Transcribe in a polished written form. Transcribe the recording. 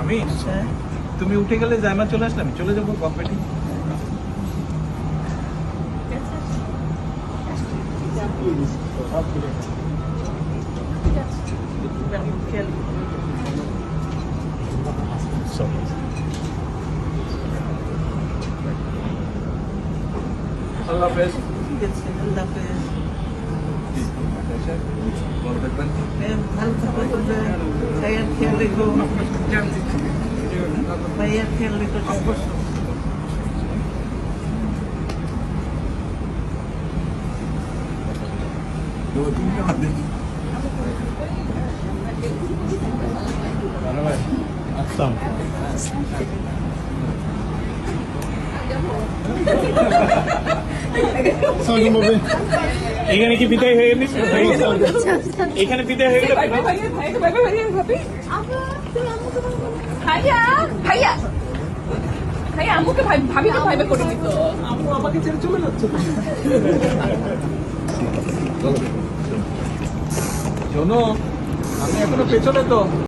আমি তুমি উঠে গেলে জায়মা চলে আসলে আমি চলে যাবো কম্পিটি আল্লাহ হাফেজ। ঠিক আছে, আল্লাহ হাফেজ। ভালো থাকবেন। ভালো থাকো, ভাইয়ার খেয়াল রেখো, ভাইয়ার খেয়াল রেখো অবশ্যই। এখানে কি বিদায় হয়ে গেলি? এখানে বিদায় হয়ে গেল। ভাইয়া ভাইয়া ভাইয়া আম্মুকে ভাবিকে ভাইবে করে দিত। আম্মু আমাকে ছেড়ে চলে যাচ্ছে। শোনো আমি এখনো পেছনে তো